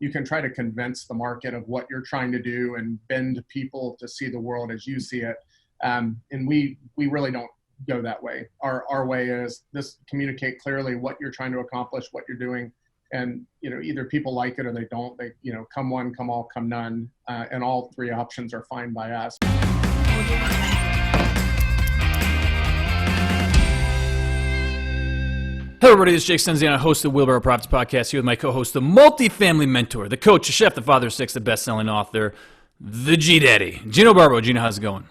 you can try to convince the market of what you're trying to do and bend people to see the world as you see it. And we really don't go that way. Our way is this: communicate clearly what you're trying to accomplish, what you're doing. And, either people like it or they don't. They, come one, come all, come none. And all three options are fine by us. Hello, everybody. This is Jake Stenziano, host of the Wheelbarrow Properties Podcast, here with my co-host, the multifamily mentor, the coach, the chef, the father of six, the best-selling author, the G-Daddy, Gino Barbaro. Gino, how's it going?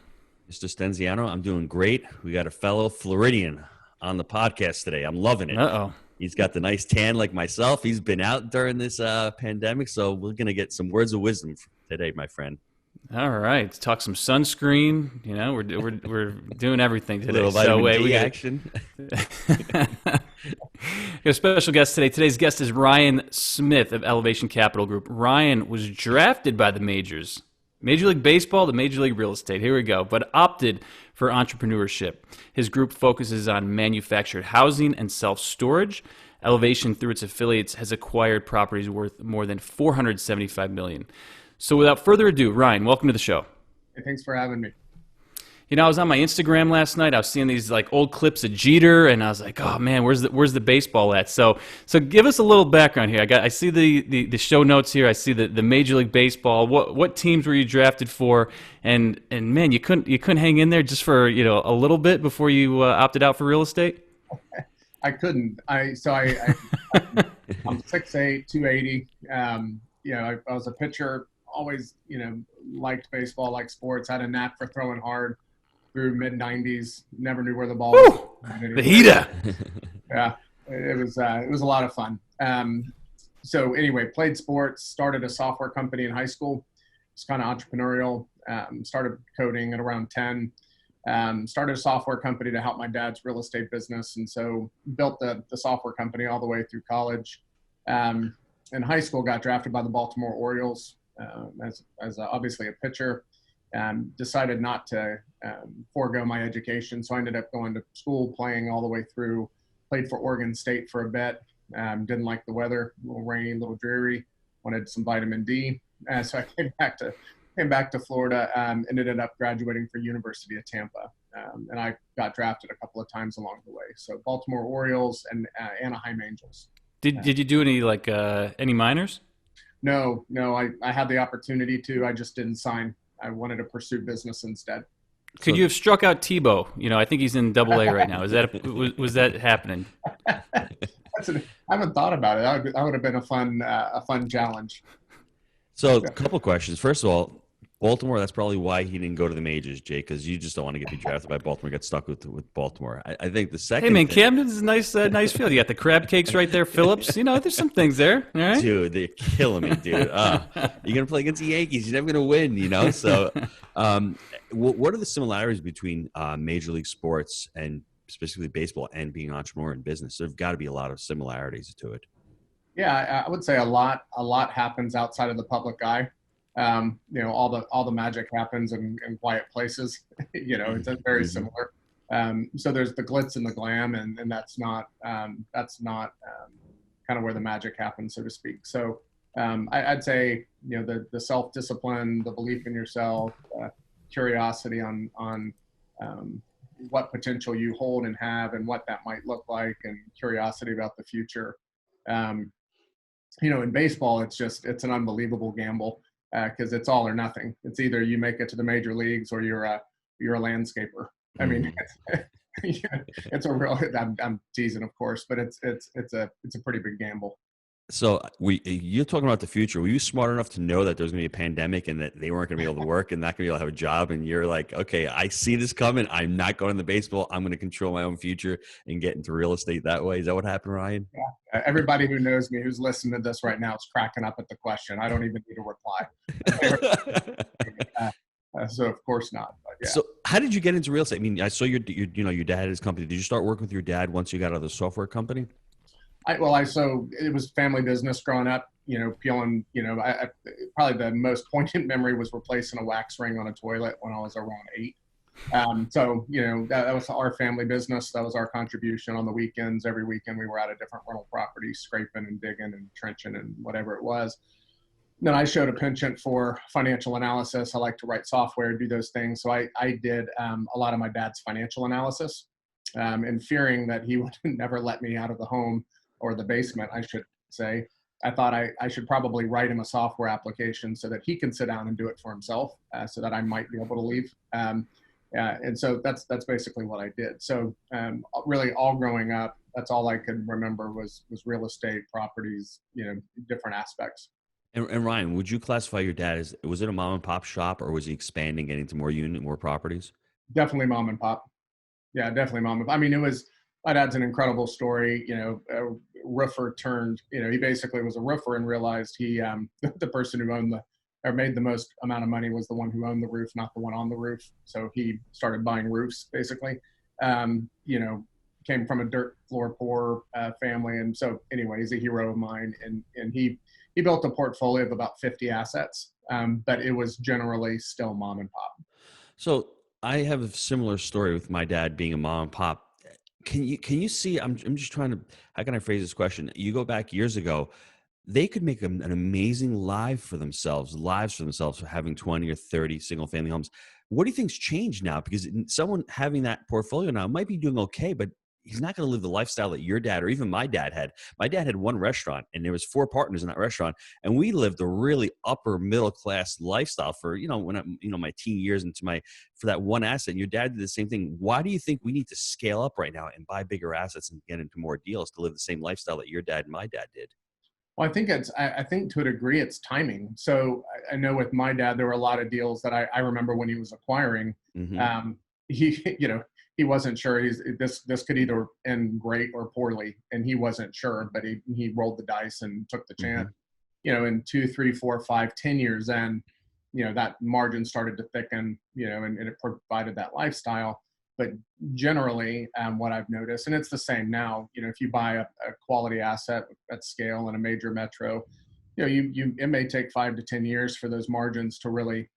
Mr. Stenziano, I'm doing great. We got a fellow Floridian on the podcast today. I'm loving it. Uh-oh. He's got the nice tan like myself. He's been out during this pandemic, so we're going to get some words of wisdom today, my friend. All right. Talk some sunscreen. We're doing everything today. A little vitamin D got action. got a special guest today. Today's guest is Ryan Smith of Elevation Capital Group. Ryan was drafted by the majors, Major League Baseball to Major League Real Estate. Here we go. But opted for entrepreneurship. His group focuses on manufactured housing and self-storage. Elevation, through its affiliates, has acquired properties worth more than $475 million. So without further ado, Ryan, welcome to the show. Hey, thanks for having me. I was on my Instagram last night. I was seeing these old clips of Jeter, and I was like, "Oh man, where's the baseball at?" So give us a little background here. I see the show notes here. I see the Major League Baseball. What teams were you drafted for? And man, you couldn't hang in there just for a little bit before you opted out for real estate. I couldn't. I'm 6'8", 280. I was a pitcher. Always, liked baseball, liked sports. Had a knack for throwing hard. Through mid-90s, never knew where the ball was. The heater. Yeah, it was a lot of fun. So anyway, played sports, started a software company in high school. It's kind of entrepreneurial. Started coding at around 10. Started a software company to help my dad's real estate business, and so built the software company all the way through college. In high school, got drafted by the Baltimore Orioles as obviously a pitcher. Decided not to forego my education. So I ended up going to school, playing all the way through, played for Oregon State for a bit. Didn't like the weather, a little rainy, a little dreary, wanted some vitamin D. So I came back to Florida and ended up graduating for University of Tampa. And I got drafted a couple of times along the way. So Baltimore Orioles and Anaheim Angels. Did you do any minors? No, I had the opportunity to, I just didn't sign. I wanted to pursue business instead. Could you have struck out Tebow? I think he's in Double-A right now. Was that happening? I haven't thought about it. That would have been a fun challenge. So a couple questions. First of all, Baltimore, that's probably why he didn't go to the majors, Jake, because you just don't want to get drafted by Baltimore, get stuck with Baltimore. I think the second Hey, man, Camden's a nice field. You got the crab cakes right there, Phillips. There's some things there. All right? Dude, they're killing me, dude. You're going to play against the Yankees. You're never going to win, So what are the similarities between Major League sports and specifically baseball and being an entrepreneur in business? There've got to be a lot of similarities to it. Yeah, I would say a lot happens outside of the public eye. All the magic happens in quiet places. It's very similar. So there's the glitz and the glam, and that's not kind of where the magic happens, so to speak. So I'd say the self-discipline, the belief in yourself, curiosity on what potential you hold and have, and what that might look like, and curiosity about the future. In baseball, it's an unbelievable gamble. Because it's all or nothing. It's either you make it to the major leagues or you're a landscaper. I mean, it's a real. I'm teasing, of course, but it's a pretty big gamble. So you're talking about the future. Were you smart enough to know that there was going to be a pandemic and that they weren't going to be able to work and not going to be able to have a job? And you're like, okay, I see this coming. I'm not going to baseball. I'm going to control my own future and get into real estate that way. Is that what happened, Ryan? Yeah. Everybody who knows me, who's listening to this right now, is cracking up at the question. I don't even need to reply. So of course not. But yeah. So how did you get into real estate? I mean, I saw your dad had his company. Did you start working with your dad once you got out of the software company? So it was family business growing up, peeling, probably the most poignant memory was replacing a wax ring on a toilet when I was around 8. That was our family business. That was our contribution on the weekends. Every weekend we were at a different rental property, scraping and digging and trenching and whatever it was. then I showed a penchant for financial analysis. I like to write software, do those things. So I did a lot of my dad's financial analysis, and fearing that he would never let me out of the home or the basement, I should say. I thought I should probably write him a software application so that he can sit down and do it for himself, so that I might be able to leave. And so that's basically what I did. So really all growing up, that's all I could remember was real estate, properties, different aspects. And Ryan, would you classify your dad as, was it a mom and pop shop, or was he expanding, getting to more properties? Definitely mom and pop. Yeah, definitely mom and pop. I mean, my dad's an incredible story, a roofer turned, he basically was a roofer and realized he, the person who owned or made the most amount of money was the one who owned the roof, not the one on the roof. So he started buying roofs basically, came from a dirt floor poor family. And so anyway, he's a hero of mine. And he built a portfolio of about 50 assets, but it was generally still mom and pop. So I have a similar story with my dad being a mom and pop. Can you see, I'm just trying to, how can I phrase this question? You go back years ago, they could make an amazing lives for themselves for having 20 or 30 single family homes. What do you think's changed now? Because someone having that portfolio now might be doing okay, but he's not going to live the lifestyle that your dad or even my dad had. My dad had one restaurant, and there was 4 partners in that restaurant, and we lived a really upper middle class lifestyle for, when I, my teen years for that one asset. And your dad did the same thing. Why do you think we need to scale up right now and buy bigger assets and get into more deals to live the same lifestyle that your dad and my dad did? Well, I think to a degree it's timing. So I know with my dad, there were a lot of deals that I remember when he was acquiring, Mm-hmm. He wasn't sure. This could either end great or poorly, and he wasn't sure, but he rolled the dice and took the chance. In 2, 3, 4, 5, 10 years in, that margin started to thicken, and it provided that lifestyle. But generally, what I've noticed, and it's the same now, if you buy a quality asset at scale in a major metro, it may take 5 to 10 years for those margins to really,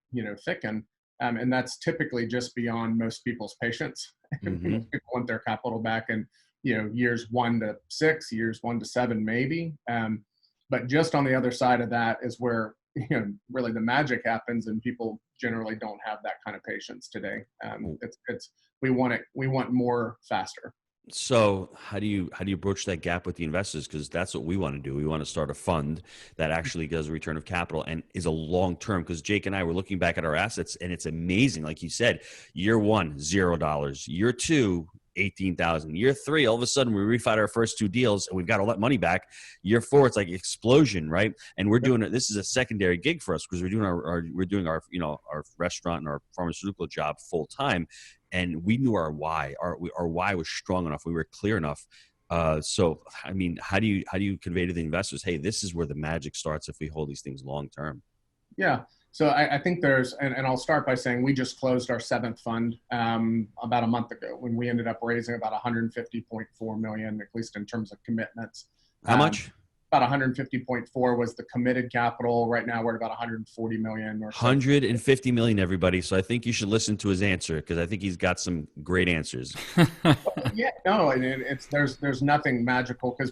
thicken. And that's typically just beyond most people's patience. Mm-hmm. Most people want their capital back in, years 1 to 6, years 1 to 7, maybe. But just on the other side of that is where, really the magic happens, and people generally don't have that kind of patience today. We want more faster. So how do you broach that gap with the investors? Because that's what we want to do. We want to start a fund that actually does a return of capital and is a long term. Because Jake and I were looking back at our assets, and it's amazing. Like you said, year 1, $0. Year 2, 18,000. Year 3, all of a sudden we refied our first 2 deals and we've got all that money back. Year 4, it's like explosion, right? And we're doing it. This is a secondary gig for us because we're doing our restaurant and our pharmaceutical job full time. And we knew our why. Our why was strong enough. We were clear enough. So, I mean, how do you convey to the investors, hey, this is where the magic starts if we hold these things long term? Yeah. So I think and I'll start by saying we just closed our 7th fund about a month ago, when we ended up raising about 150.4 million, at least in terms of commitments. How much? About 150.4 was the committed capital. Right now we're at about 140 million or so. 150 million, everybody. So I think you should listen to his answer, because I think he's got some great answers. Yeah, no, and there's nothing magical, because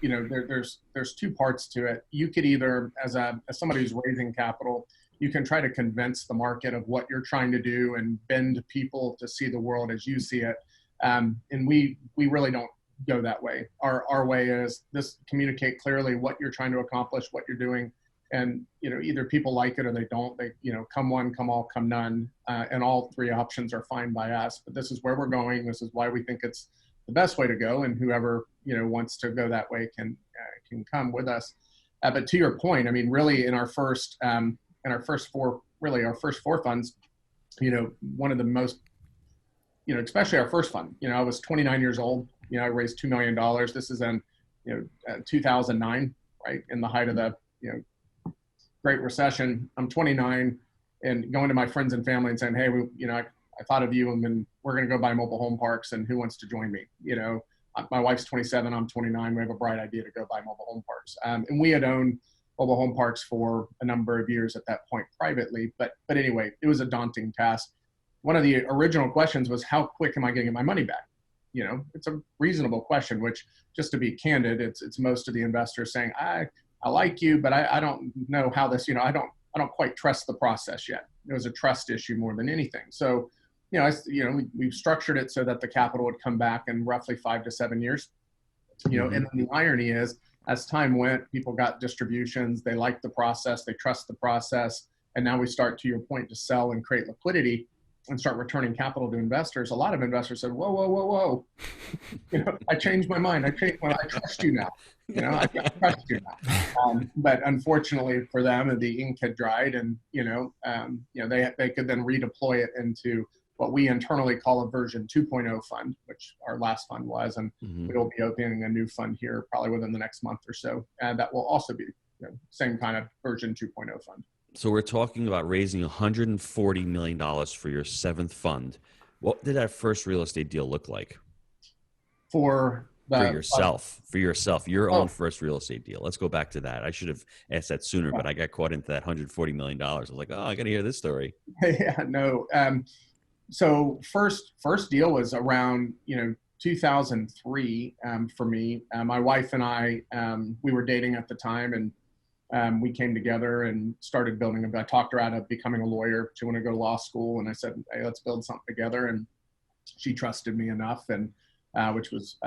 there's 2 parts to it. You could either, as somebody who's raising capital, you can try to convince the market of what you're trying to do and bend people to see the world as you see it. And we really don't go that way. Our way is communicate clearly what you're trying to accomplish, what you're doing. And, either people like it or they don't. They, come one, come all, come none. And all 3 options are fine by us. But this is where we're going. This is why we think it's the best way to go. And whoever, wants to go that way can come with us. But to your point, I mean, really in our first 4 funds, one of the most, especially our first fund, I was 29 years old. I raised $2 million. This is in, 2009, right? In the height of the, Great Recession. I'm 29 and going to my friends and family and saying, hey, I thought of you, and then we're going to go buy mobile home parks, and who wants to join me? My wife's 27, I'm 29. We have a bright idea to go buy mobile home parks. And we had owned mobile home parks for a number of years at that point privately. But anyway, it was a daunting task. One of the original questions was, how quick am I going to get my money back? It's a reasonable question, which, just to be candid, it's most of the investors saying, I like you, but I don't know how this, I don't quite trust the process yet. It was a trust issue more than anything. So, we've structured it so that the capital would come back in roughly 5 to 7 years. And then the irony is, as time went, people got distributions. They liked the process. They trust the process. And now we start, to your point, to sell and create liquidity and start returning capital to investors. A lot of investors said, whoa, whoa, whoa, whoa. I changed my mind. I trust you now. I trust you now. But unfortunately for them, the ink had dried, and they could then redeploy it into what we internally call a version 2.0 fund, which our last fund was, and we'll be opening a new fund here probably within the next month or so, and that will also be same kind of version 2.0 fund. So we're talking about raising $140 million for your 7th fund. What did that first real estate deal look like? For yourself, your own first real estate deal. Let's go back to that. I should have asked that sooner, but I got caught into that $140 million. I was like, oh, I got to hear this story. Yeah, no. So first deal was around, 2003 for me. My wife and I, we were dating at the time, and we came together and started building. I talked her out of becoming a lawyer. She wanted to go to law school, and I said, hey, let's build something together. And she trusted me enough, and which was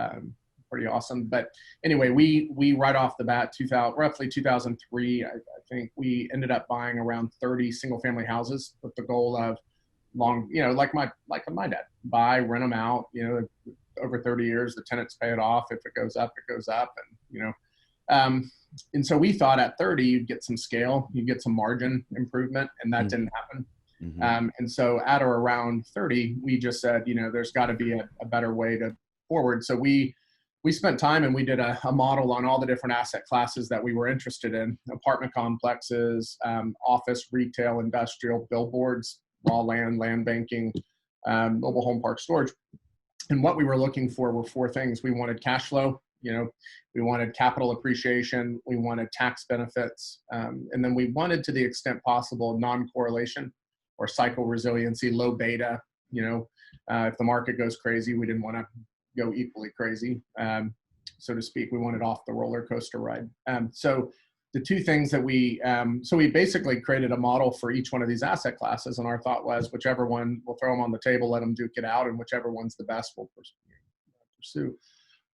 pretty awesome. But anyway, we right off the bat, roughly 2003, I think we ended up buying around 30 single family houses with the goal of like my dad, buy, rent them out, over 30 years, the tenants pay it off. If it goes up, it goes up. And, and so we thought at 30, you'd get some scale, you'd get some margin improvement, and that didn't happen. And so at or around 30, we just said, there's got to be a better way to forward. So we spent time and we did a model on all the different asset classes that we were interested in: apartment complexes, office, retail, industrial, billboards, raw land banking, mobile home park storage. And what we were looking for were 4 things. We wanted cash flow, we wanted capital appreciation, we wanted tax benefits, and then we wanted, to the extent possible, non-correlation or cycle resiliency, low beta. If the market goes crazy, we didn't want to go equally crazy, so to speak. We wanted off the roller coaster ride. So the 2 things that we basically created a model for each one of these asset classes, and our thought was, whichever one, we'll throw them on the table, let them duke it out, and whichever one's the best, we'll pursue.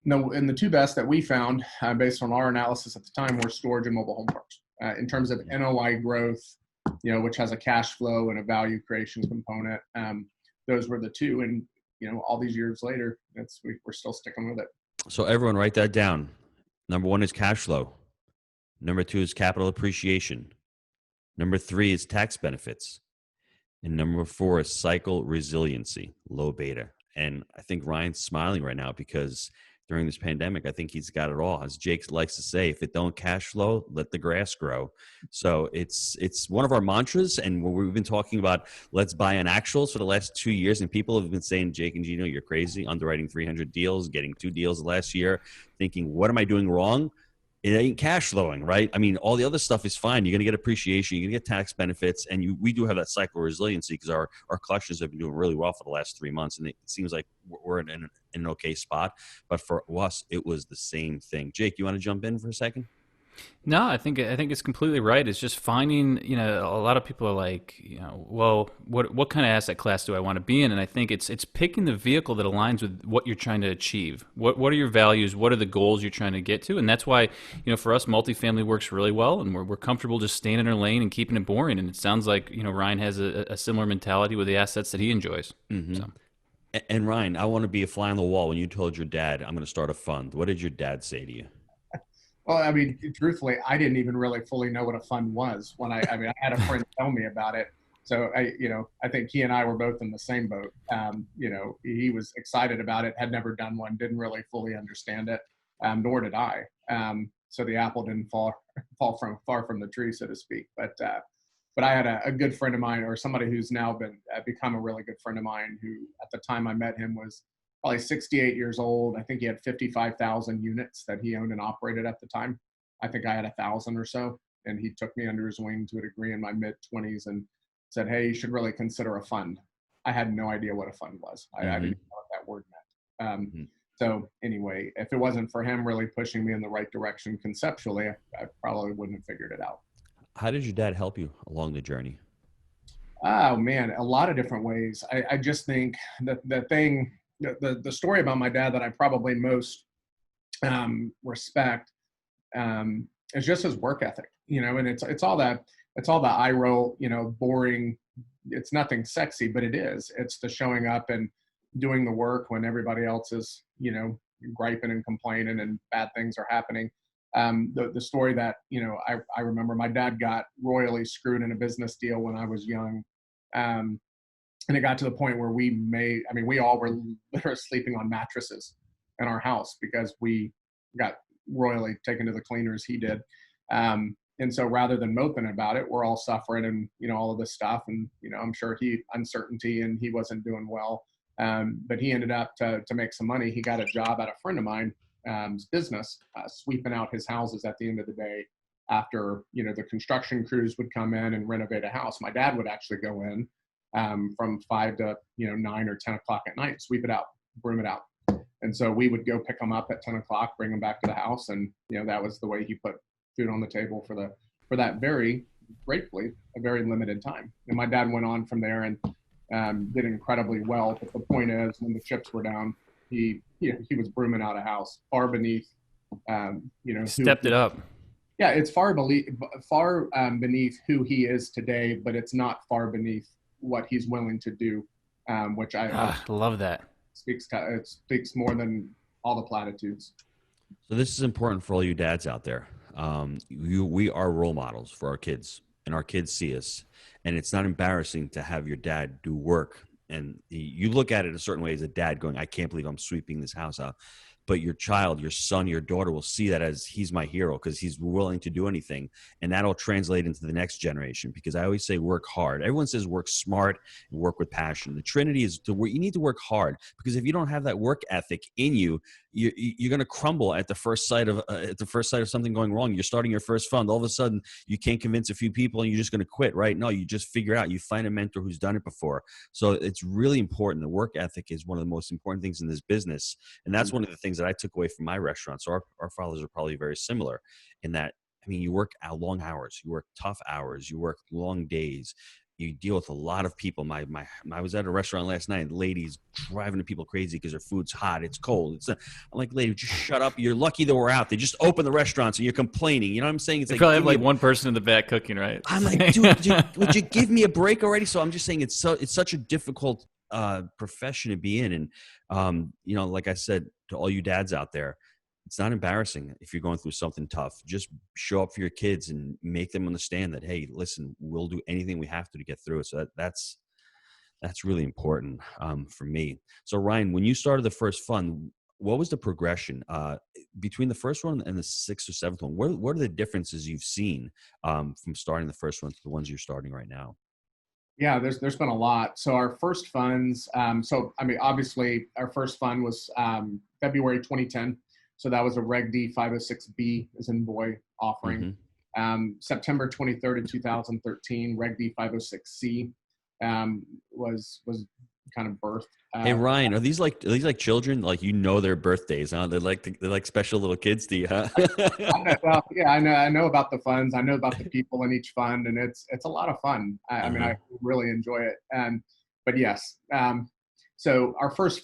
No, and the 2 best that we found, based on our analysis at the time, were storage and mobile home parks. In terms of NOI growth, which has a cash flow and a value creation component, those were the 2. And all these years later, we're still sticking with it. So everyone, write that down. Number 1 is cash flow. Number 2 is capital appreciation. Number 3 is tax benefits. And number 4 is cycle resiliency, low beta. And I think Ryan's smiling right now because during this pandemic, I think he's got it all. As Jake likes to say, if it don't cash flow, let the grass grow. So it's one of our mantras. And we've been talking about let's buy on actuals for the last 2 years. And people have been saying, Jake and Gino, you're crazy. Underwriting 300 deals, getting 2 deals last year, thinking, what am I doing wrong? It ain't cash flowing, right? I mean, all the other stuff is fine. You're going to get appreciation. You're going to get tax benefits. And we do have that cycle resiliency because our collections have been doing really well for the last 3 months. And it seems like we're in an okay spot. But for us, it was the same thing. Jake, you want to jump in for a second? No, I think it's completely right. It's just finding, a lot of people are like, well, what kind of asset class do I want to be in? And I think it's picking the vehicle that aligns with what you're trying to achieve. What are your values? What are the goals you're trying to get to? And that's why, for us, multifamily works really well, and we're comfortable just staying in our lane and keeping it boring. And it sounds like, Ryan has a similar mentality with the assets that he enjoys. Mm-hmm. So. And Ryan, I want to be a fly on the wall. When you told your dad, I'm going to start a fund, what did your dad say to you? Well, I mean, truthfully, I didn't even really fully know what a fund was when I had a friend tell me about it. So I think he and I were both in the same boat. He was excited about it, had never done one, didn't really fully understand it, nor did I. So the apple didn't fall far from the tree, so to speak. But I had a good friend of mine, or somebody who's now become a really good friend of mine, who at the time I met him was probably 68 years old. I think he had 55,000 units that he owned and operated at the time. I think I had 1,000 or so. And he took me under his wing to a degree in my mid-20s and said, hey, you should really consider a fund. I had no idea what a fund was. I didn't know what that word meant. So anyway, if it wasn't for him really pushing me in the right direction conceptually, I probably wouldn't have figured it out. How did your dad help you along the journey? Oh man, a lot of different ways. I just think that the story about my dad that I probably most respect is just his work ethic, and it's all the eye roll, boring. It's nothing sexy, but it is. It's the showing up and doing the work when everybody else is, griping and complaining and bad things are happening. The story that, I remember my dad got royally screwed in a business deal when I was young. And it got to the point where we all were literally sleeping on mattresses in our house because we got royally taken to the cleaners. He did. And so rather than moping about it, we're all suffering and, all of this stuff. And, I'm sure uncertainty and he wasn't doing well. But he ended up to make some money. He got a job at a friend of mine, business, sweeping out his houses at the end of the day after, the construction crews would come in and renovate a house. My dad would actually go in from 5 to, 9 or 10 o'clock at night, sweep it out, broom it out. And so we would go pick them up at 10 o'clock, bring them back to the house. And, that was the way he put food on the table for that very gratefully, a very limited time. And my dad went on from there and did incredibly well. But the point is, when the chips were down, he was brooming out a house far beneath, Stepped it up. Yeah, it's far beneath who he is today, but it's not far beneath what he's willing to do, which I love that. It speaks more than all the platitudes. So this is important for all you dads out there. We are role models for our kids, and our kids see us. And it's not embarrassing to have your dad do work. And you look at it a certain way as a dad going, I can't believe I'm sweeping this house out. But your child, your son, your daughter will see that as he's my hero because he's willing to do anything. And that'll translate into the next generation, because I always say work hard. Everyone says work smart and work with passion. The trinity is you need to work hard, because if you don't have that work ethic in you, you're going to crumble at the first sight of something going wrong. You're starting your first fund. All of a sudden, you can't convince a few people and you're just going to quit, right? No, you just figure out. You find a mentor who's done it before. So it's really important. The work ethic is one of the most important things in this business. And that's one of the things that I took away from my restaurant. So our fathers are probably very similar in that, you work out long hours, you work tough hours, you work long days. You deal with a lot of people. I was at a restaurant last night. Ladies driving the people crazy because their food's hot. It's cold. I'm like, lady, just shut up. You're lucky that we're out. They just opened the restaurants and you're complaining. You know what I'm saying? It's they like, probably have like one person in the back cooking, right? I'm like, dude, would you give me a break already? So I'm just saying it's such a difficult profession to be in. And, like I said, to all you dads out there, it's not embarrassing if you're going through something tough. Just show up for your kids and make them understand that, hey, listen, we'll do anything we have to get through it. So that's really important for me. So Ryan, when you started the first fund, what was the progression between the first one and the sixth or seventh one? What are the differences you've seen from starting the first one to the ones you're starting right now? Yeah, there's been a lot. So our first funds, obviously our first fund was February 2010. So that was a Reg D 506B as in boy offering. Mm-hmm. September 23rd of 2013, Reg D 506C was kind of birthed. Hey Ryan, are these like children? Like, their birthdays, huh? They're like special little kids to you, huh? I know about the funds. I know about the people in each fund, and it's a lot of fun. I really enjoy it. But yes. So our first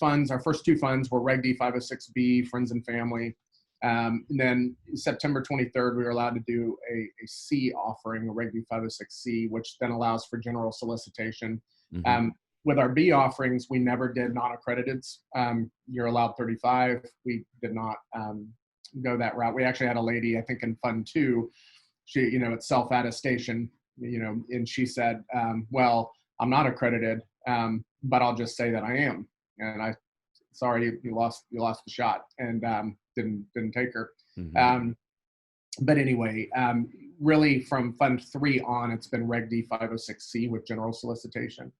two funds were Reg D 506B, Friends and Family. And then September 23rd, we were allowed to do a C offering, a Reg D 506C, which then allows for general solicitation. Mm-hmm. With our B offerings, we never did non-accrediteds. You're allowed 35. We did not go that route. We actually had a lady, I think in Fund 2, she, it's self-attestation, and she said, well, I'm not accredited, but I'll just say that I am. And sorry, you lost the shot, and didn't take her. Mm-hmm. But anyway, really from Fund 3 on, it's been Reg D 506C with general solicitation.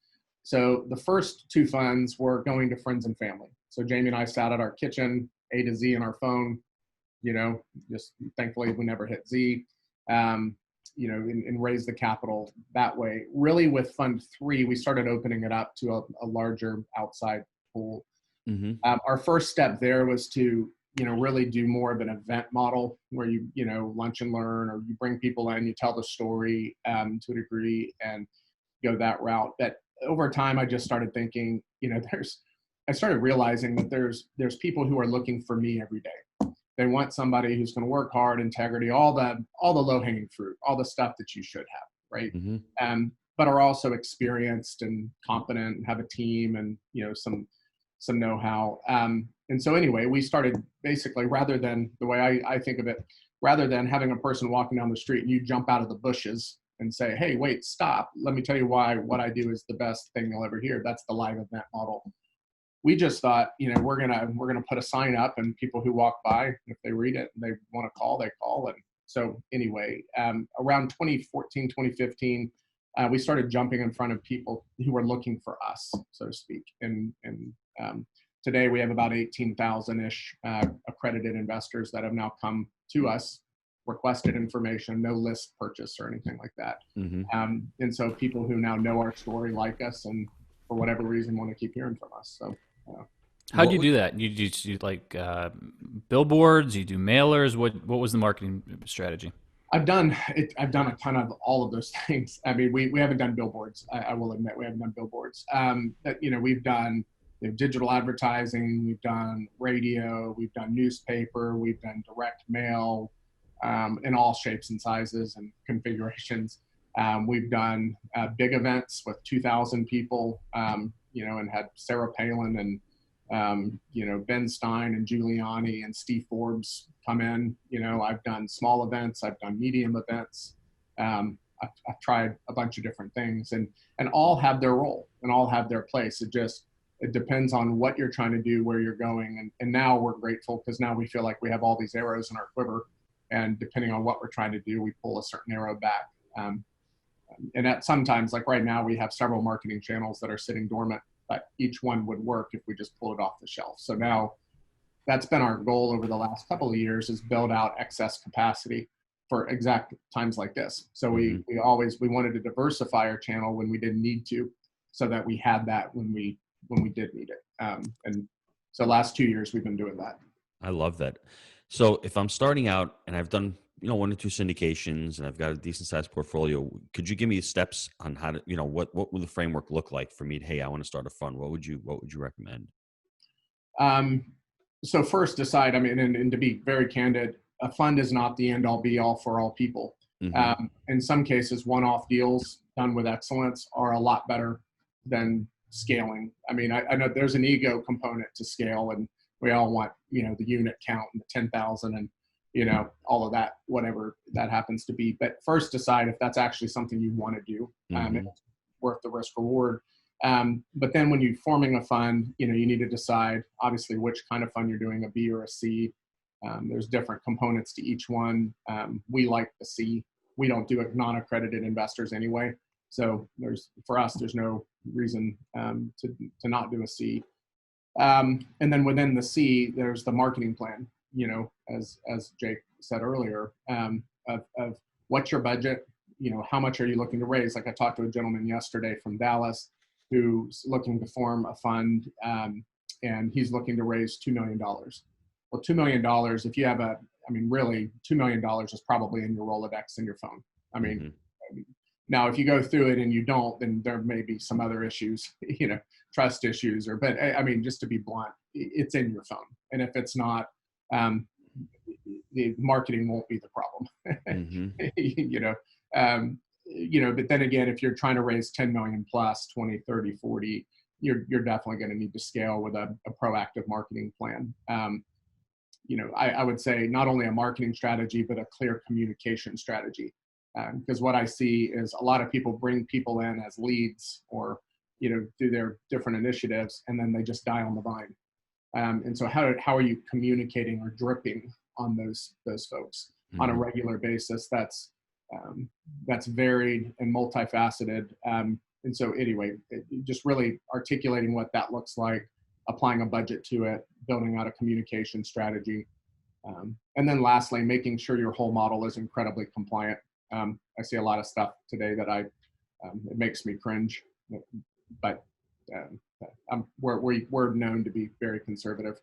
So the first two funds were going to friends and family. So Jamie and I sat at our kitchen, A to Z on our phone, just thankfully we never hit Z, and raise the capital that way. Really with Fund 3, we started opening it up to a larger outside pool. Mm-hmm. Our first step there was to, really do more of an event model where lunch and learn, or you bring people in, you tell the story to a degree and go that route. But over time, I just started thinking, I started realizing that there's people who are looking for me every day. They want somebody who's going to work hard, integrity, all the low hanging fruit, all the stuff that you should have, right? Mm-hmm. But are also experienced and competent and have a team and some know-how. And so anyway, we started basically, rather than the way I think of it, rather than having a person walking down the street and you jump out of the bushes and say, hey, wait, stop. Let me tell you why what I do is the best thing you'll ever hear. That's the live event model. We just thought, we're gonna put a sign up, and people who walk by, if they read it and they want to call, they call. And so anyway, around 2014, 2015, we started jumping in front of people who were looking for us, so to speak. And today we have about 18,000-ish accredited investors that have now come to us, requested information, no list purchase or anything like that. Mm-hmm. And so people who now know our story, like us, and for whatever reason want to keep hearing from us. So. How do you do that? You do like billboards? You do mailers? What was the marketing strategy? I've done a ton of all of those things. I mean, we haven't done billboards. I will admit we haven't done billboards. But we've done digital advertising, we've done radio, we've done newspaper, we've done direct mail, in all shapes and sizes and configurations. We've done big events with 2,000 people, and had Sarah Palin and, Ben Stein and Giuliani and Steve Forbes come in. I've done small events, I've done medium events. I've tried a bunch of different things, and all have their role and all have their place. It depends on what you're trying to do, where you're going. And now we're grateful because now we feel like we have all these arrows in our quiver, and depending on what we're trying to do, we pull a certain arrow back. And that sometimes, like right now, we have several marketing channels that are sitting dormant, but each one would work if we just pulled it off the shelf. So now that's been our goal over the last couple of years, is build out excess capacity for exact times like this. So we wanted to diversify our channel when we didn't need to, so that we had that when we did need it. And so last 2 years we've been doing that. I love that. So if I'm starting out and I've done, 1 or 2 syndications and I've got a decent sized portfolio, could you give me steps on how to, what would the framework look like for me? Hey, I want to start a fund. What would you recommend? So first decide, and to be very candid, a fund is not the end all be all for all people. Mm-hmm. In some cases, one-off deals done with excellence are a lot better than scaling. I know there's an ego component to scale, and we all want, the unit count and the 10,000 and, all of that, whatever that happens to be. But first decide if that's actually something you want to do, and it's worth the risk reward. But then when you're forming a fund, you need to decide obviously which kind of fund you're doing, a B or a C. There's different components to each one. We like the C. We don't do it non-accredited investors anyway. So for us, there's no reason to not do a C. And then within the C, there's the marketing plan, as Jake said earlier, of what's your budget, how much are you looking to raise? Like I talked to a gentleman yesterday from Dallas who's looking to form a fund, and he's looking to raise $2 million. Well, $2 million, if you have really $2 million is probably in your Rolodex in your phone. Now, if you go through it and you don't, then there may be some other issues, trust issues, but just to be blunt, it's in your phone. And if it's not, the marketing won't be the problem. But then again, if you're trying to raise 10 million plus 20, 30, 40, you're definitely going to need to scale with a proactive marketing plan. I would say not only a marketing strategy, but a clear communication strategy. Because what I see is a lot of people bring people in as leads or, through their different initiatives, and then they just die on the vine. And so how are you communicating or dripping on those folks on a regular basis? That's varied and multifaceted. And so anyway, just really articulating what that looks like, applying a budget to it, building out a communication strategy. And then lastly, making sure your whole model is incredibly compliant. I see a lot of stuff today that it makes me cringe, but we're known to be very conservative.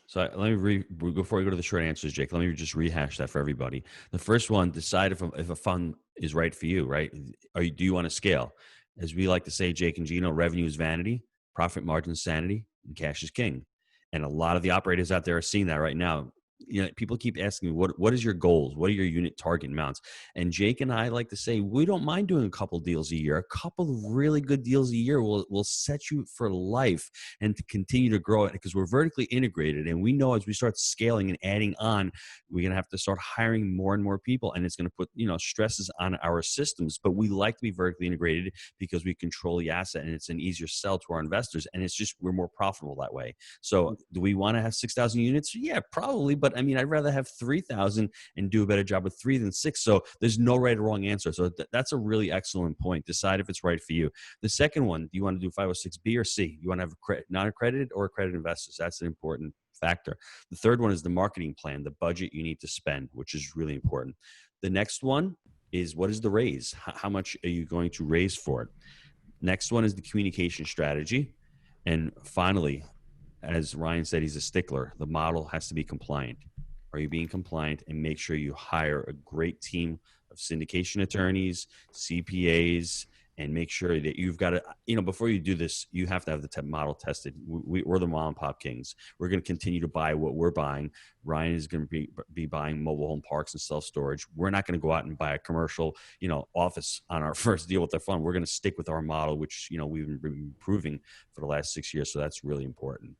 So let me before we go to the short answers, Jake, let me just rehash that for everybody. The first one, decide if a fund is right for you, right? Do you want to scale? As we like to say, Jake and Gino, revenue is vanity, profit margin is sanity, and cash is king. And a lot of the operators out there are seeing that right now. People keep asking me, what is your goals? What are your unit target amounts? And Jake and I like to say, we don't mind doing a couple deals a year. A couple of really good deals a year will set you for life and to continue to grow it, because we're vertically integrated. And we know as we start scaling and adding on, we're going to have to start hiring more and more people. And it's going to put, stresses on our systems. But we like to be vertically integrated because we control the asset and it's an easier sell to our investors. And it's just, we're more profitable that way. So do we want to have 6,000 units? Yeah, probably. But I'd rather have 3,000 and do a better job with 3 than 6. So there's no right or wrong answer. So that's a really excellent point. Decide if it's right for you. The second one, do you want to do 506B or C? You want to have non-accredited or accredited investors? That's an important factor. The third one is the marketing plan, the budget you need to spend, which is really important. The next one is, what is the raise? How much are you going to raise for it? Next one is the communication strategy. And finally, as Ryan said, he's a stickler. The model has to be compliant. Are you being compliant? And make sure you hire a great team of syndication attorneys, CPAs, and make sure that you've got to, before you do this, you have to have the model tested. We're the mom and pop kings. We're going to continue to buy what we're buying. Ryan is going to be buying mobile home parks and self-storage. We're not going to go out and buy a commercial, office on our first deal with our fund. We're going to stick with our model, which, we've been improving for the last 6 years. So that's really important.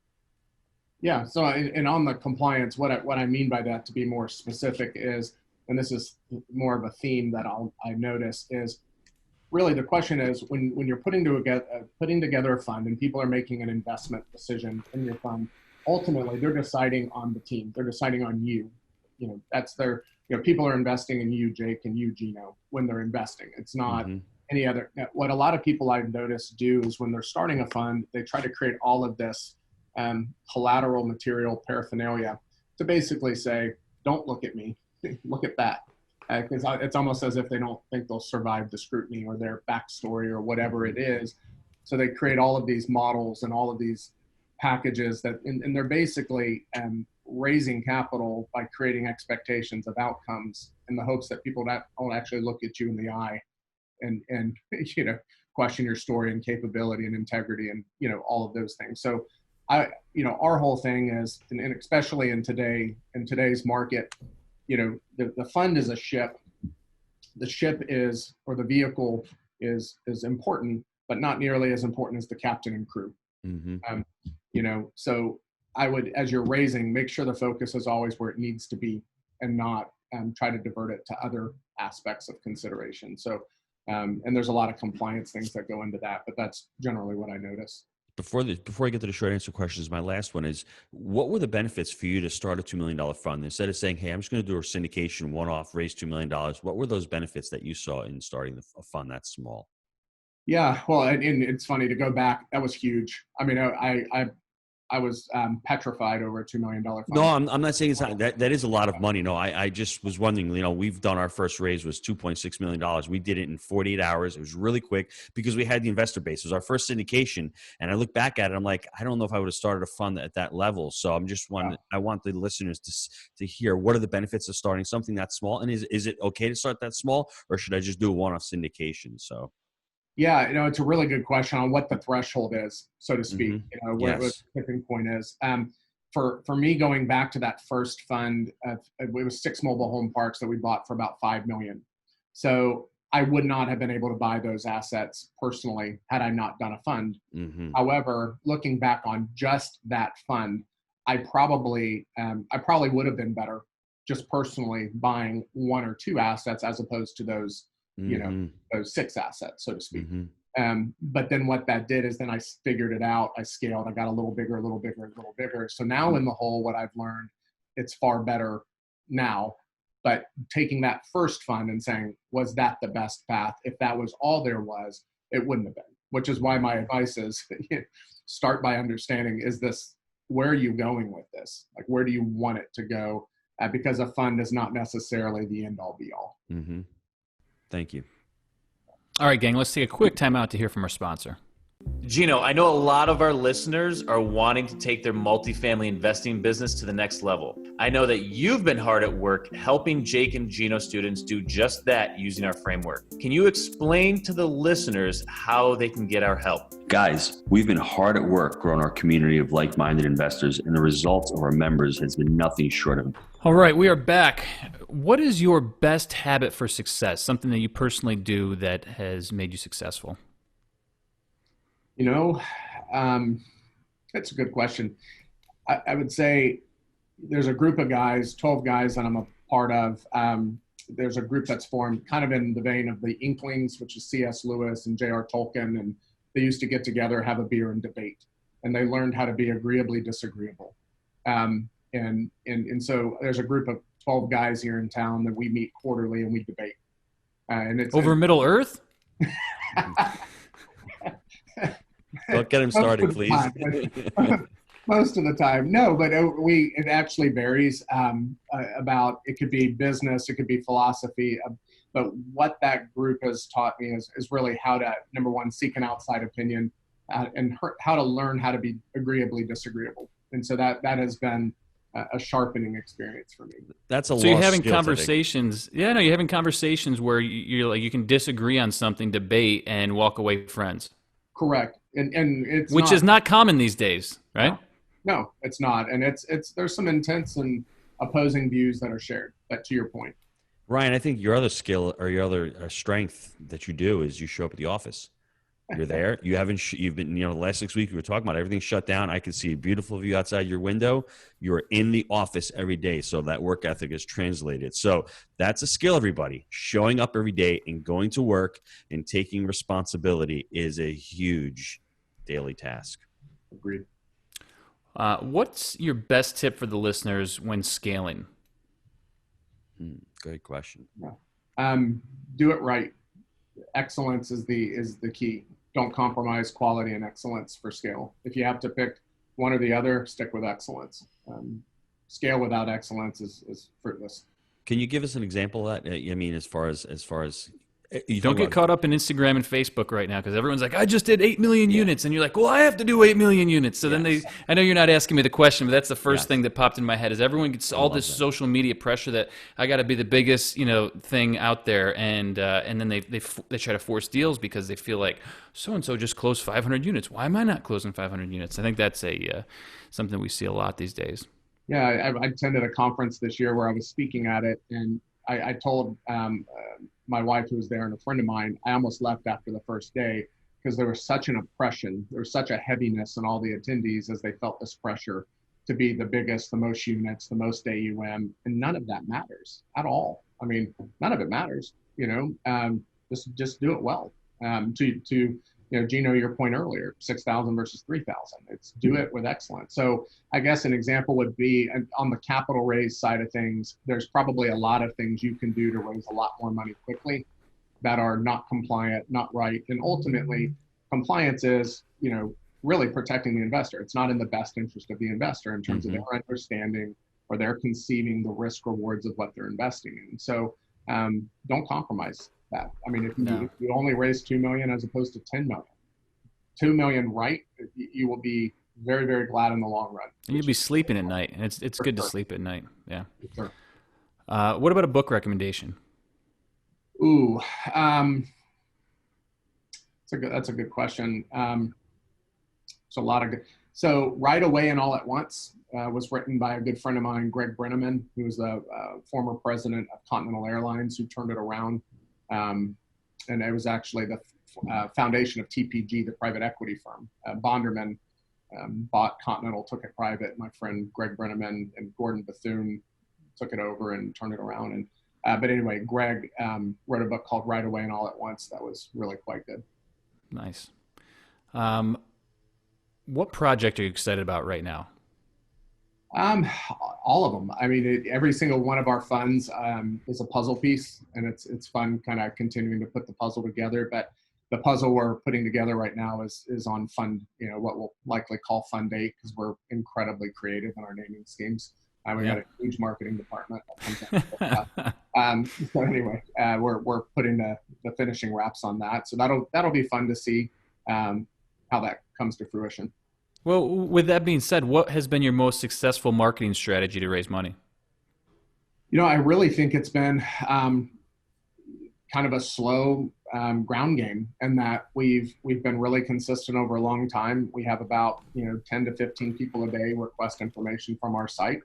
Yeah. So, and on the compliance, what I mean by that, to be more specific, is, and this is more of a theme that I notice, is really the question is, when you're putting together a fund and people are making an investment decision in your fund, ultimately they're deciding on the team. They're deciding on you. That's their. People are investing in you, Jake, and you, Gino, when they're investing. It's not any other. What a lot of people I've noticed do is, when they're starting a fund, they try to create all of this collateral material paraphernalia to basically say, don't look at me, look at that. Because it's almost as if they don't think they'll survive the scrutiny or their backstory or whatever it is. So they create all of these models and all of these packages and they're basically raising capital by creating expectations of outcomes in the hopes that people don't actually look at you in the eye and question your story and capability and integrity and all of those things. So our whole thing is, and especially in today's market, the fund is a ship. The ship is, or the vehicle is important, but not nearly as important as the captain and crew. So I would, as you're raising, make sure the focus is always where it needs to be and not try to divert it to other aspects of consideration. So, and there's a lot of compliance things that go into that, but that's generally what I notice. Before I get to the short answer questions, my last one is, what were the benefits for you to start a $2 million fund? Instead of saying, hey, I'm just going to do a syndication one-off, raise $2 million, what were those benefits that you saw in starting a fund that small? Yeah, well, and it's funny to go back. That was huge. I was petrified over a $2 million fund. No, I'm not saying it's not, that is a lot of money. No, I just was wondering, we've done our first raise was $2.6 million. We did it in 48 hours. It was really quick because we had the investor base. It was our first syndication. And I look back at it, I'm like, I don't know if I would have started a fund at that level. So I want the listeners to hear, what are the benefits of starting something that small? And is it okay to start that small, or should I just do a one-off syndication? So. Yeah, it's a really good question on what the threshold is, so to speak. What the tipping point is. For me, going back to that first fund, it was 6 mobile home parks that we bought for about $5 million. So I would not have been able to buy those assets personally had I not done a fund. However, looking back on just that fund, I probably would have been better just personally buying 1 or 2 assets as opposed to those. Those 6 assets, so to speak. But then what that did is then I figured it out. I scaled. I got a little bigger, a little bigger, a little bigger. So now in the whole, what I've learned, it's far better now. But taking that first fund and saying, was that the best path? If that was all there was, it wouldn't have been. Which is why my advice is start by understanding, where are you going with this? Like, where do you want it to go? Because a fund is not necessarily the end all be all. Thank you. All right, gang, let's take a quick time out to hear from our sponsor. Gino, I know a lot of our listeners are wanting to take their multifamily investing business to the next level. I know that you've been hard at work helping Jake and Gino students do just that using our framework. Can you explain to the listeners how they can get our help? Guys, we've been hard at work growing our community of like-minded investors, and the results of our members has been nothing short of. All right, we are back. What is your best habit for success? Something that you personally do that has made you successful? You know, that's a good question. I would say there's a group of guys, 12 guys that I'm a part of. There's a group that's formed kind of in the vein of the Inklings, which is C.S. Lewis and J.R. Tolkien, and they used to get together, have a beer and debate, and they learned how to be agreeably disagreeable. And so there's a group of 12 guys here in town that we meet quarterly and we debate. And it's over Middle Earth? Don't get him started, please. Most of the time. No, but it actually varies about, it could be business, it could be philosophy. But what that group has taught me is really how to, number one, seek an outside opinion and how to learn how to be agreeably disagreeable. And so that has been a sharpening experience for me. That's a so you're having skills, conversations. Yeah, no, you're having conversations where you're like, you can disagree on something, debate, and walk away friends. Correct. And it's which is not common these days, right? No, it's not. And there's some intense and opposing views that are shared. But to your point, Ryan, I think your other skill or your other strength that you do is you show up at the office. You're there. You've been, the last 6 weeks we were talking about everything shut down. I can see a beautiful view outside your window. You're in the office every day. So that work ethic is translated. So that's a skill, everybody. Showing up every day and going to work and taking responsibility is a huge daily task. Agreed. What's your best tip for the listeners when scaling? Great question. Yeah. Do it right. Excellence is the key. Don't compromise quality and excellence for scale. If you have to pick one or the other, stick with excellence. Scale without excellence is fruitless. Can you give us an example of that? I mean, as far as don't get caught up in Instagram and Facebook right now, because everyone's like, I just did 8 million units. And you're like, well, I have to do 8 million units. So then I know you're not asking me the question, but that's the first thing that popped in my head is everyone gets all this social media pressure that I got to be the biggest, thing out there. And then they try to force deals because they feel like so-and-so just closed 500 units. Why am I not closing 500 units? I think that's something we see a lot these days. Yeah. I attended a conference this year where I was speaking at it, and I told my wife, who was there, and a friend of mine, I almost left after the first day because there was such an oppression. There was such a heaviness in all the attendees as they felt this pressure to be the biggest, the most units, the most AUM, and none of that matters at all. I mean, none of it matters, just do it well. Gino, your point earlier, 6,000 versus 3,000. It's do it with excellence. So I guess an example would be on the capital raise side of things, there's probably a lot of things you can do to raise a lot more money quickly that are not compliant, not right. And ultimately, compliance is, really protecting the investor. It's not in the best interest of the investor in terms of their understanding or their conceiving the risk rewards of what they're investing in. So don't compromise that. I mean, if you only raise 2 million as opposed to 10 million, 2 million right, you will be very, very glad in the long run. And you'll be sleeping at night, and it's good to sleep at night. Yeah. Sure. What about a book recommendation? Ooh, that's a good question. It's a lot of good. So Right Away and All at Once was written by a good friend of mine, Greg Brenneman, who was the former president of Continental Airlines, who turned it around. And it was actually the foundation of TPG, the private equity firm. Bonderman bought Continental, took it private. My friend Greg Brenneman and Gordon Bethune took it over and turned it around. But anyway, Greg wrote a book called Right Away and All at Once that was really quite good. Nice. What project are you excited about right now? All of them. I mean, every single one of our funds is a puzzle piece, and it's fun kind of continuing to put the puzzle together. But the puzzle we're putting together right now is on fund, what we'll likely call Fund 8, because we're incredibly creative in our naming schemes. We got a huge marketing department. So anyway, we're putting the finishing wraps on that. So that'll be fun to see how how that comes to fruition. Well, with that being said, what has been your most successful marketing strategy to raise money? I really think it's been kind of a slow ground game, and that we've been really consistent over a long time. We have about 10 to 15 people a day request information from our site,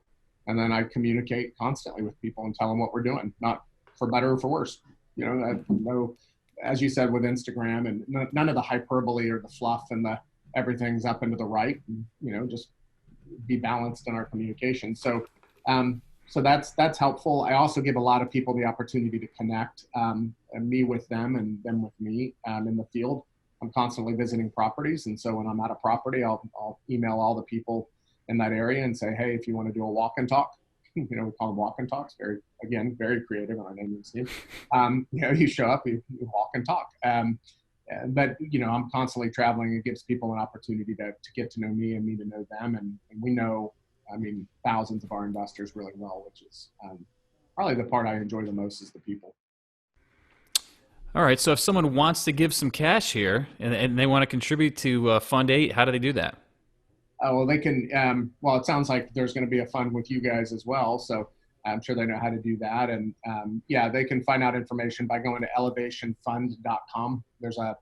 and then I communicate constantly with people and tell them what we're doing, not for better or for worse. No, as you said with Instagram, and none of the hyperbole or the fluff and the everything's up and to the right. Just be balanced in our communication. So that's helpful. I also give a lot of people the opportunity to connect, and me with them and them with me in the field. I'm constantly visiting properties, and so when I'm at a property, I'll email all the people in that area and say, hey, if you want to do a walk and talk, we call them walk and talks. Very creative on our naming scheme. You show up, you walk and talk. But I'm constantly traveling. It gives people an opportunity to get to know me and me to know them, and we know, thousands of our investors really well, which is probably the part I enjoy the most is the people. All right. So if someone wants to give some cash here and they want to contribute to Fund 8, how do they do that? Well, they can. Well, it sounds like there's going to be a fund with you guys as well, so I'm sure they know how to do that. And they can find out information by going to elevationfund.com. There's a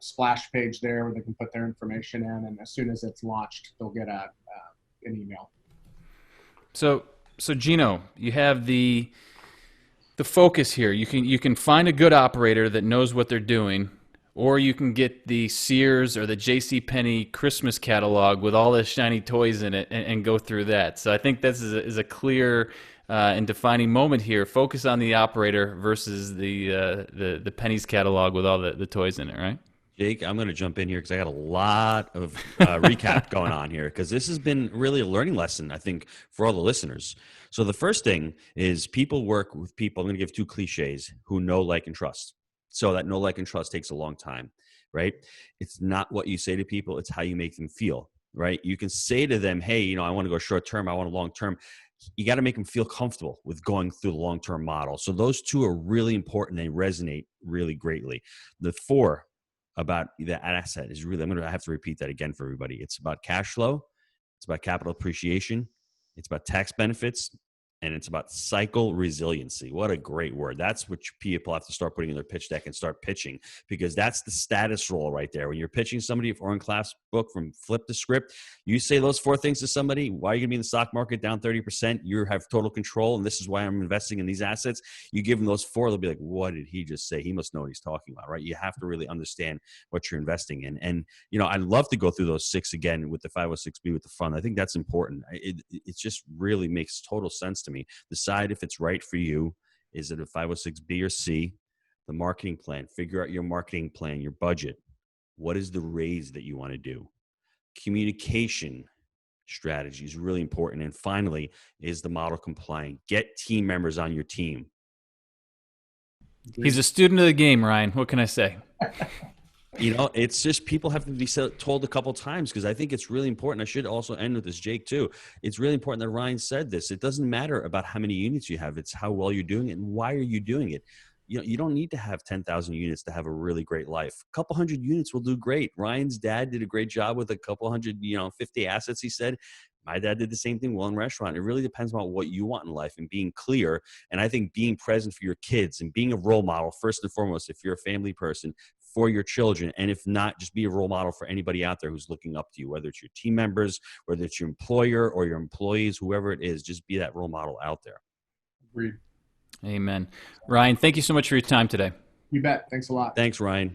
splash page there where they can put their information in, and as soon as it's launched, they'll get an email. So Gino, you have the focus here. You can find a good operator that knows what they're doing, or you can get the Sears or the JCPenney Christmas catalog with all the shiny toys in it and go through that. So I think this is a clear and defining moment here. Focus on the operator versus the Penny's catalog with all the toys in it, right? Jake, I'm going to jump in here because I got a lot of recap going on here, because this has been really a learning lesson, I think, for all the listeners. So the first thing is people work with people. I'm going to give two cliches: who know, like, and trust. So that know, like, and trust takes a long time, right? It's not what you say to people. It's how you make them feel, right? You can say to them, hey, I want to go short term. I want a long term. You got to make them feel comfortable with going through the long-term model. So those two are really important. They resonate really greatly. The four about the asset is really, I'm going to have to repeat that again for everybody. It's about cash flow. It's about capital appreciation. It's about tax benefits. And it's about cycle resiliency. What a great word. That's what people have to start putting in their pitch deck and start pitching, because that's the status role right there. When you're pitching somebody for in class book from Flip the Script, you say those four things to somebody: why are you going to be in the stock market down 30%? You have total control, and this is why I'm investing in these assets. You give them those four, they'll be like, what did he just say? He must know what he's talking about, right? You have to really understand what you're investing in. And, I'd love to go through those six again with the 506B with the fund. I think that's important. It just really makes total sense to me. Decide if it's right for you. Is it a 506B or C? The marketing plan. Figure out your marketing plan, your budget. What is the raise that you want to do? Communication strategy is really important. And finally, is the model compliant? Get team members on your team. He's a student of the game, Ryan. What can I say? It's just people have to be told a couple times, because I think it's really important. I should also end with this, Jake, too. It's really important that Ryan said this. It doesn't matter about how many units you have. It's how well you're doing it and why are you doing it. You don't need to have 10,000 units to have a really great life. A couple hundred units will do great. Ryan's dad did a great job with a couple hundred, 50 assets, he said. My dad did the same thing well in restaurant. It really depends on what you want in life and being clear. And I think being present for your kids and being a role model, first and foremost, if you're a family person, for your children. And if not, just be a role model for anybody out there who's looking up to you, whether it's your team members, whether it's your employer or your employees, whoever it is, just be that role model out there. Agreed. Amen. Ryan, thank you so much for your time today. You bet. Thanks a lot. Thanks, Ryan.